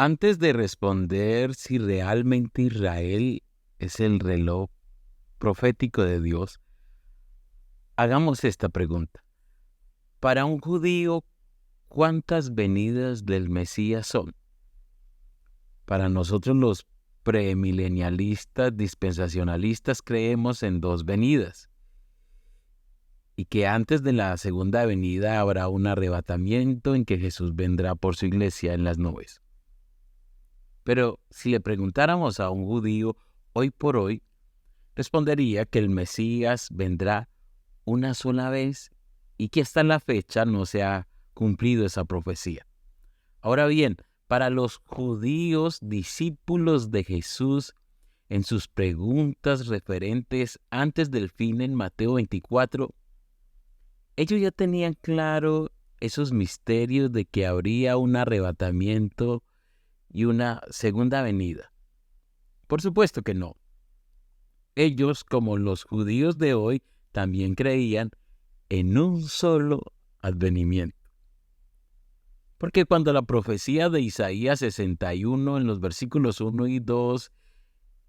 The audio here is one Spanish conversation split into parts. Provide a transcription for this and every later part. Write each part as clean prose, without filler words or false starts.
Antes de responder si realmente Israel es el reloj profético de Dios, hagamos esta pregunta. Para un judío, ¿cuántas venidas del Mesías son? Para nosotros los premilenialistas, dispensacionalistas, creemos en 2 venidas y que antes de la segunda venida habrá un arrebatamiento en que Jesús vendrá por su iglesia en las nubes. Pero si le preguntáramos a un judío hoy por hoy, respondería que el Mesías vendrá una sola vez y que hasta la fecha no se ha cumplido esa profecía. Ahora bien, para los judíos discípulos de Jesús, en sus preguntas referentes antes del fin en Mateo 24, ellos ya tenían claro esos misterios de que habría un arrebatamiento y una segunda venida. Por supuesto que no. Ellos, como los judíos de hoy, también creían en un solo advenimiento. Porque cuando la profecía de Isaías 61 en los versículos 1 y 2,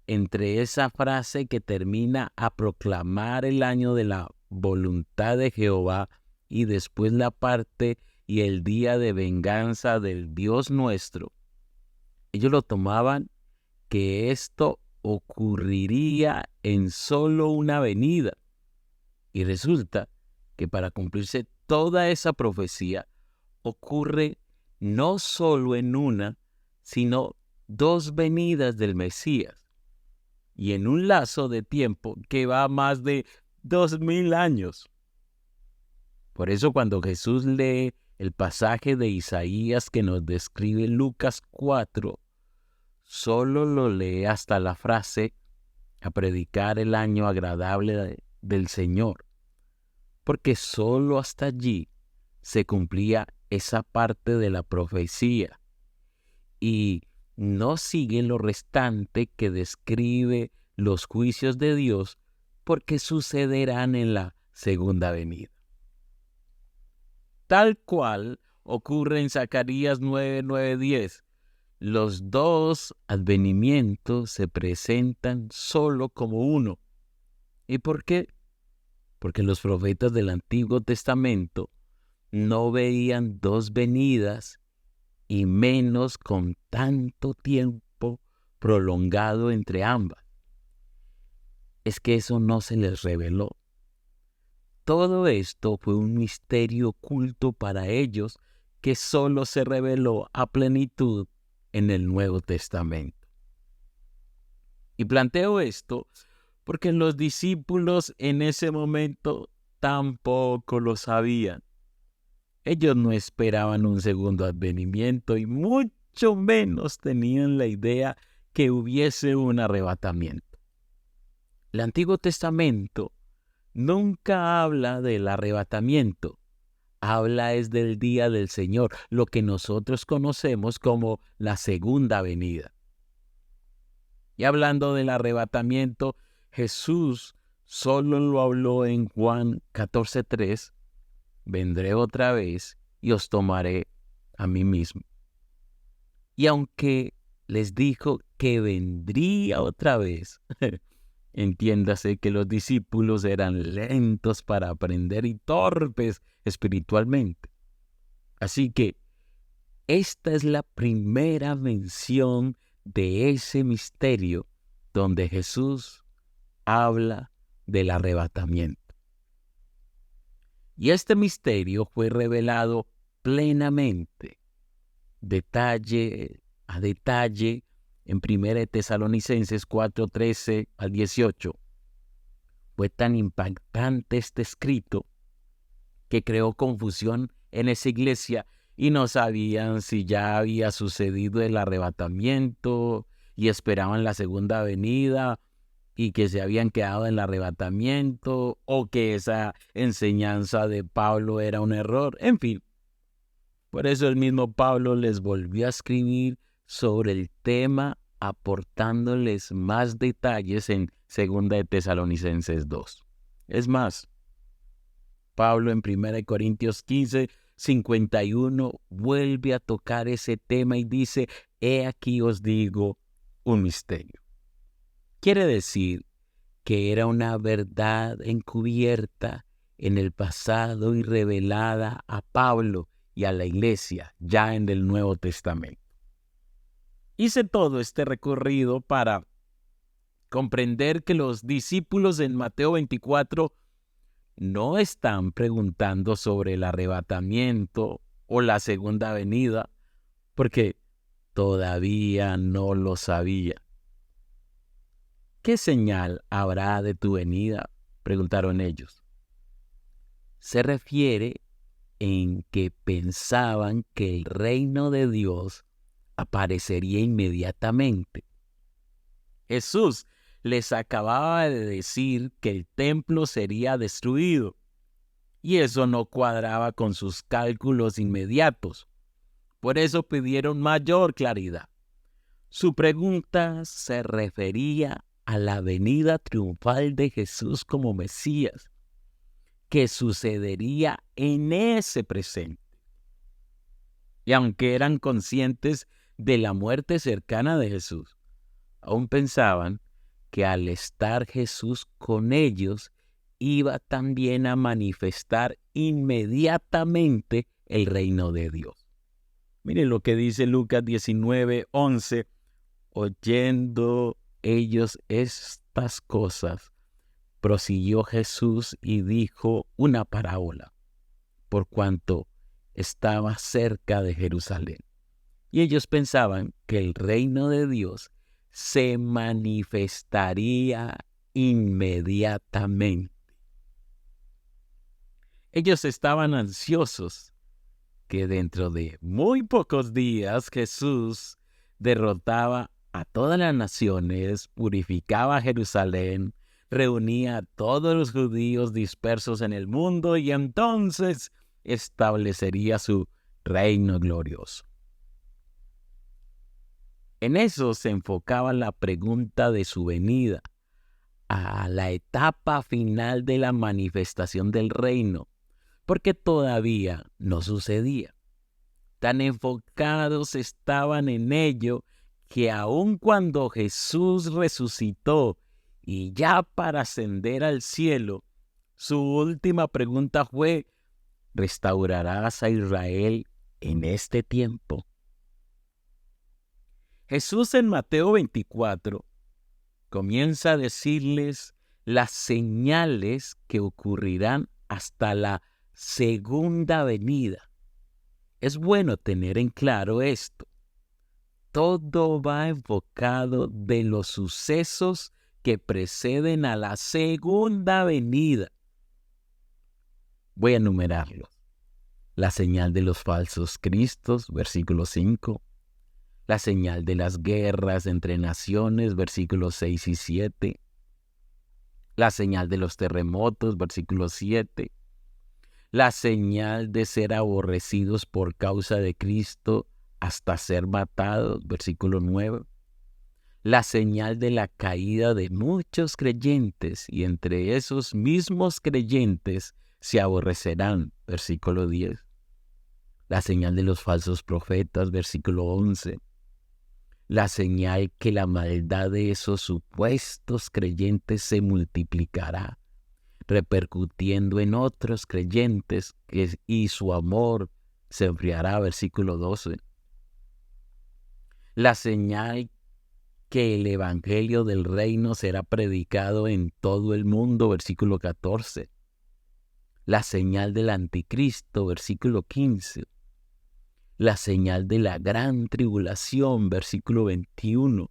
entre esa frase que termina a proclamar el año de la voluntad de Jehová y después la parte y el día de venganza del Dios nuestro, ellos lo tomaban que esto ocurriría en solo una venida. Y resulta que para cumplirse toda esa profecía ocurre no solo en una, sino 2 venidas del Mesías. Y en un lazo de tiempo que va a más de 2000 años. Por eso cuando Jesús lee el pasaje de Isaías que nos describe Lucas 4, solo lo lee hasta la frase a predicar el año agradable del Señor, porque solo hasta allí se cumplía esa parte de la profecía y no sigue lo restante que describe los juicios de Dios, porque sucederán en la segunda venida. Tal cual ocurre en Zacarías 9, 9, 10. Los 2 advenimientos se presentan solo como uno. ¿Y por qué? Porque los profetas del Antiguo Testamento no veían 2 venidas y menos con tanto tiempo prolongado entre ambas. Es que eso no se les reveló. Todo esto fue un misterio oculto para ellos que solo se reveló a plenitud en el Nuevo Testamento. Y planteo esto porque los discípulos en ese momento tampoco lo sabían. Ellos no esperaban un segundo advenimiento y mucho menos tenían la idea que hubiese un arrebatamiento. El Antiguo Testamento nunca habla del arrebatamiento, habla es del día del Señor, lo que nosotros conocemos como la segunda venida. Y hablando del arrebatamiento, Jesús solo lo habló en Juan 14:3, vendré otra vez y os tomaré a mí mismo. Y aunque les dijo que vendría otra vez, entiéndase que los discípulos eran lentos para aprender y torpes espiritualmente. Así que esta es la primera mención de ese misterio donde Jesús habla del arrebatamiento. Y este misterio fue revelado plenamente, detalle a detalle, en 1 Tesalonicenses 4:13 al 18. Fue tan impactante este escrito que creó confusión en esa iglesia y no sabían si ya había sucedido el arrebatamiento y esperaban la segunda venida y que se habían quedado en el arrebatamiento o que esa enseñanza de Pablo era un error. En fin, por eso el mismo Pablo les volvió a escribir sobre el tema aportándoles más detalles en 2 Tesalonicenses 2. Es más, Pablo en 1 Corintios 15, 51 vuelve a tocar ese tema y dice: he aquí os digo un misterio. Quiere decir que era una verdad encubierta en el pasado y revelada a Pablo y a la iglesia ya en el Nuevo Testamento. Hice todo este recorrido para comprender que los discípulos en Mateo 24 no están preguntando sobre el arrebatamiento o la segunda venida, porque todavía no lo sabía. ¿Qué señal habrá de tu venida?, preguntaron ellos. Se refiere en que pensaban que el reino de Dios aparecería inmediatamente. Jesús les acababa de decir que el templo sería destruido, y eso no cuadraba con sus cálculos inmediatos. Por eso pidieron mayor claridad. Su pregunta se refería a la venida triunfal de Jesús como Mesías, que sucedería en ese presente. Y aunque eran conscientes de la muerte cercana de Jesús, aún pensaban que al estar Jesús con ellos, iba también a manifestar inmediatamente el reino de Dios. Miren lo que dice Lucas 19:11. Oyendo ellos estas cosas, prosiguió Jesús y dijo una parábola, por cuanto estaba cerca de Jerusalén. Y ellos pensaban que el reino de Dios se manifestaría inmediatamente. Ellos estaban ansiosos que dentro de muy pocos días Jesús derrotaba a todas las naciones, purificaba a Jerusalén, reunía a todos los judíos dispersos en el mundo y entonces establecería su reino glorioso. En eso se enfocaba la pregunta de su venida, a la etapa final de la manifestación del reino, porque todavía no sucedía. Tan enfocados estaban en ello que aun cuando Jesús resucitó y ya para ascender al cielo, su última pregunta fue: ¿restaurarás a Israel en este tiempo? Jesús en Mateo 24 comienza a decirles las señales que ocurrirán hasta la segunda venida. Es bueno tener en claro esto. Todo va enfocado de los sucesos que preceden a la segunda venida. Voy a enumerarlos. La señal de los falsos cristos, versículo 5. La señal de las guerras entre naciones, versículos 6 y 7. La señal de los terremotos, versículo 7. La señal de ser aborrecidos por causa de Cristo hasta ser matados, versículo 9. La señal de la caída de muchos creyentes, y entre esos mismos creyentes se aborrecerán, versículo 10. La señal de los falsos profetas, versículo 11. La señal que la maldad de esos supuestos creyentes se multiplicará, repercutiendo en otros creyentes y su amor se enfriará, versículo 12. La señal que el evangelio del reino será predicado en todo el mundo, versículo 14. La señal del anticristo, versículo 15. La señal de la gran tribulación, versículo 21.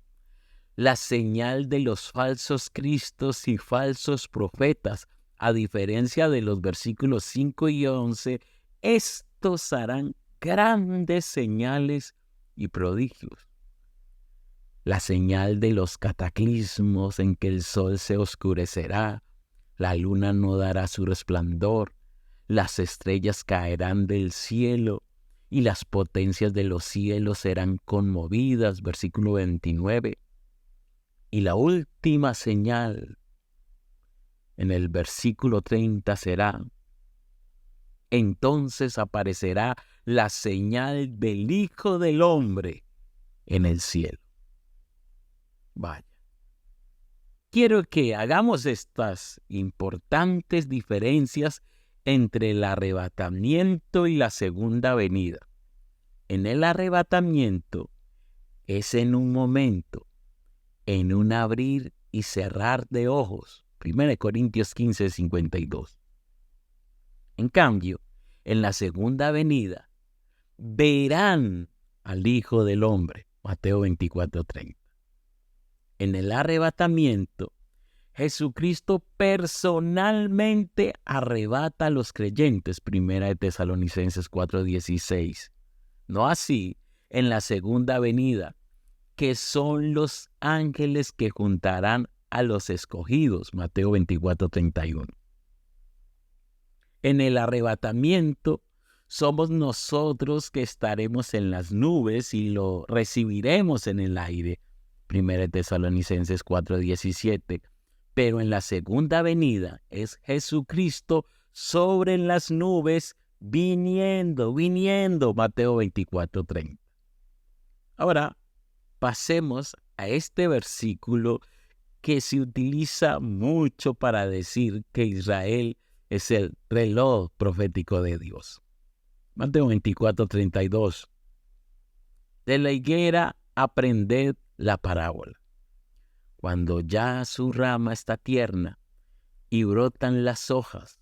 La señal de los falsos cristos y falsos profetas, a diferencia de los versículos 5 y 11, estos harán grandes señales y prodigios. La señal de los cataclismos en que el sol se oscurecerá, la luna no dará su resplandor, las estrellas caerán del cielo y las potencias de los cielos serán conmovidas, versículo 29. Y la última señal, en el versículo 30, será: entonces aparecerá la señal del Hijo del Hombre en el cielo. Vaya. Quiero que hagamos estas importantes diferencias entre el arrebatamiento y la segunda venida. En el arrebatamiento es en un momento, en un abrir y cerrar de ojos. 1 Corintios 15, 52. En cambio, en la segunda venida, verán al Hijo del Hombre. Mateo 24, 30. En el arrebatamiento, Jesucristo personalmente arrebata a los creyentes. 1 Tesalonicenses 4:16. No así en la segunda venida, que son los ángeles que juntarán a los escogidos. Mateo 24:31. En el arrebatamiento somos nosotros que estaremos en las nubes y lo recibiremos en el aire. 1 Tesalonicenses 4:17. Pero en la segunda venida es Jesucristo sobre las nubes viniendo. Mateo 24:30. Ahora, pasemos a este versículo que se utiliza mucho para decir que Israel es el reloj profético de Dios. Mateo 24:32. De la higuera aprended la parábola. Cuando ya su rama está tierna y brotan las hojas,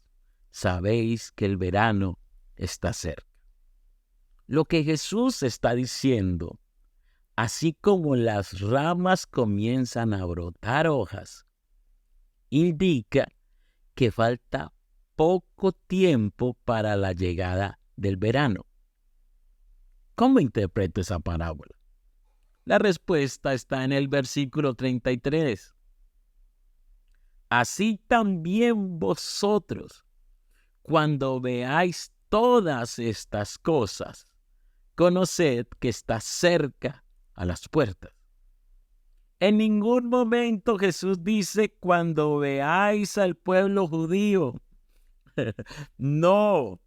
sabéis que el verano está cerca. Lo que Jesús está diciendo, así como las ramas comienzan a brotar hojas, indica que falta poco tiempo para la llegada del verano. ¿Cómo interpreto esa parábola? La respuesta está en el versículo 33. Así también vosotros, cuando veáis todas estas cosas, conoced que está cerca a las puertas. En ningún momento Jesús dice cuando veáis al pueblo judío. No.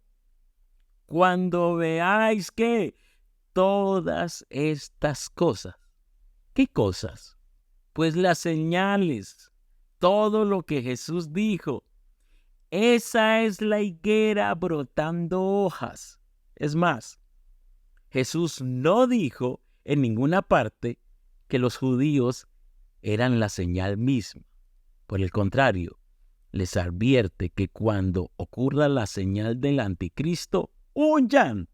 Cuando veáis que todas estas cosas. ¿Qué cosas? Pues las señales, todo lo que Jesús dijo. Esa es la higuera brotando hojas. Es más, Jesús no dijo en ninguna parte que los judíos eran la señal misma. Por el contrario, les advierte que cuando ocurra la señal del anticristo, huyan.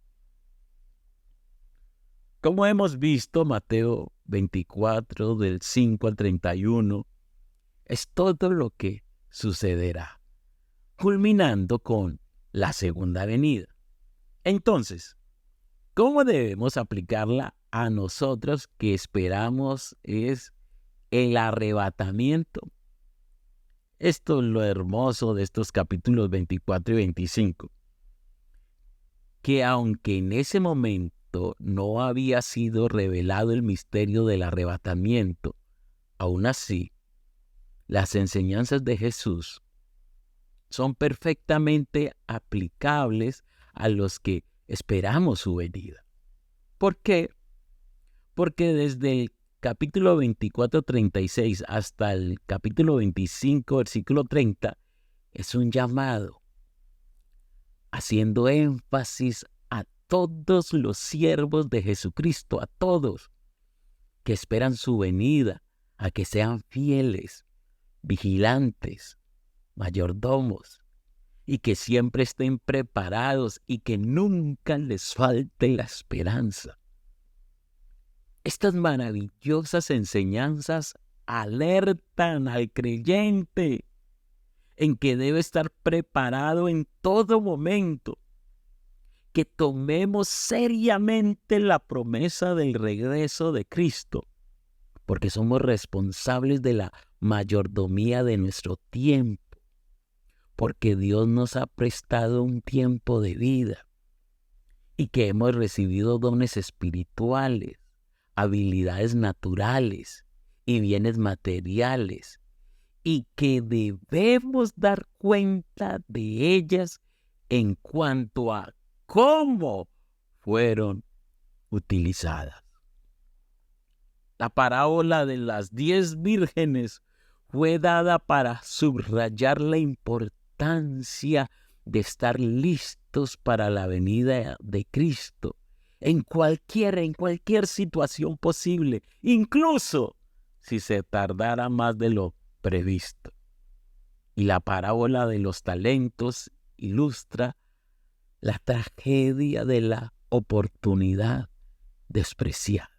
Como hemos visto, Mateo 24, del 5 al 31, es todo lo que sucederá, culminando con la segunda venida. Entonces, ¿cómo debemos aplicarla a nosotros que esperamos es el arrebatamiento? Esto es lo hermoso de estos capítulos 24 y 25. Que aunque en ese momento no había sido revelado el misterio del arrebatamiento, aún así, las enseñanzas de Jesús son perfectamente aplicables a los que esperamos su venida. ¿Por qué? Porque desde el capítulo 24, 36 hasta el capítulo 25, versículo 30, es un llamado haciendo énfasis a todos los siervos de Jesucristo, a todos que esperan su venida, a que sean fieles, vigilantes, mayordomos, y que siempre estén preparados y que nunca les falte la esperanza. Estas maravillosas enseñanzas alertan al creyente en que debe estar preparado en todo momento, que tomemos seriamente la promesa del regreso de Cristo, porque somos responsables de la mayordomía de nuestro tiempo, porque Dios nos ha prestado un tiempo de vida y que hemos recibido dones espirituales, habilidades naturales y bienes materiales, y que debemos dar cuenta de ellas en cuanto a cómo fueron utilizadas. La parábola de las 10 vírgenes fue dada para subrayar la importancia de estar listos para la venida de Cristo en cualquier situación posible, incluso si se tardara más de lo previsto. Y la parábola de los talentos ilustra la tragedia de la oportunidad despreciada.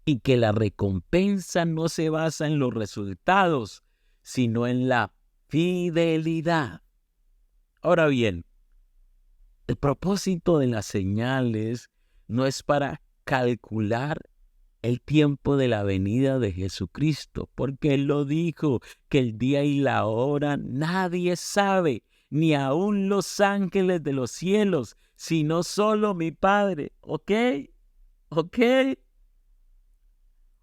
Y que la recompensa no se basa en los resultados, sino en la fidelidad. Ahora bien, el propósito de las señales no es para calcular el tiempo de la venida de Jesucristo, porque Él lo dijo, que el día y la hora nadie sabe, ni aun los ángeles de los cielos, sino solo mi Padre. ¿Ok? ¿Ok?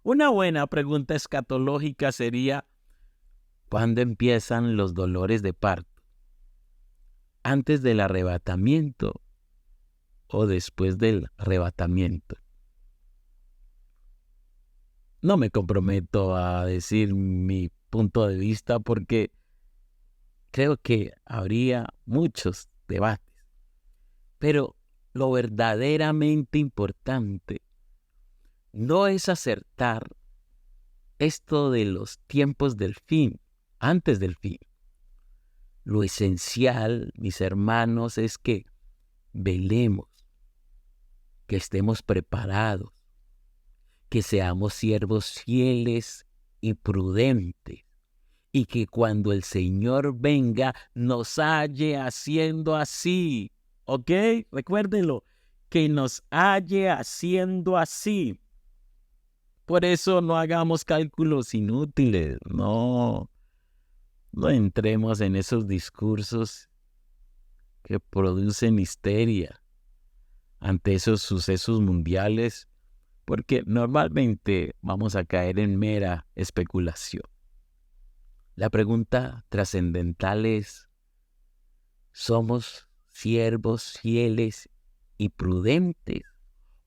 Una buena pregunta escatológica sería, ¿cuándo empiezan los dolores de parto? ¿Antes del arrebatamiento o después del arrebatamiento? No me comprometo a decir mi punto de vista porque creo que habría muchos debates. Pero lo verdaderamente importante no es acertar esto de los tiempos del fin, antes del fin. Lo esencial, mis hermanos, es que velemos, que estemos preparados, que seamos siervos fieles y prudentes, y que cuando el Señor venga nos halle haciendo así. ¿Ok? Recuérdenlo, que nos halle haciendo así. Por eso no hagamos cálculos inútiles, no entremos en esos discursos que producen histeria ante esos sucesos mundiales, porque normalmente vamos a caer en mera especulación. La pregunta trascendental es, ¿somos siervos fieles y prudentes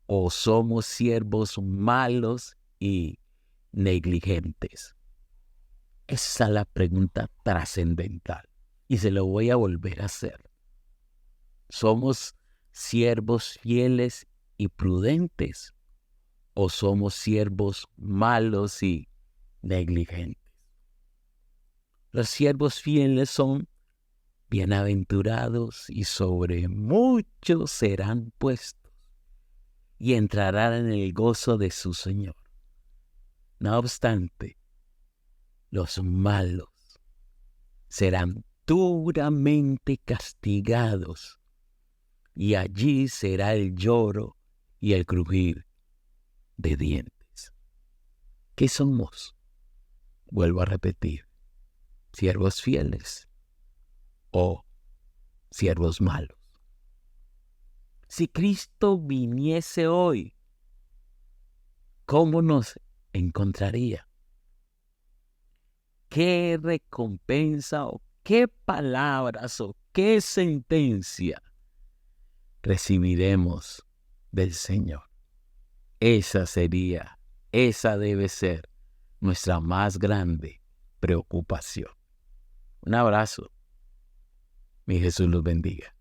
o somos siervos malos y negligentes? Esa es la pregunta trascendental y se lo voy a volver a hacer. ¿Somos siervos fieles y prudentes o somos siervos malos y negligentes? Los siervos fieles son bienaventurados y sobre muchos serán puestos y entrarán en el gozo de su Señor. No obstante, los malos serán duramente castigados y allí será el lloro y el crujir de dientes. ¿Qué somos? Vuelvo a repetir, siervos fieles o siervos malos. Si Cristo viniese hoy, ¿cómo nos encontraría? ¿Qué recompensa o qué palabras o qué sentencia recibiremos del Señor? Esa debe ser nuestra más grande preocupación. Un abrazo. Mi Jesús los bendiga.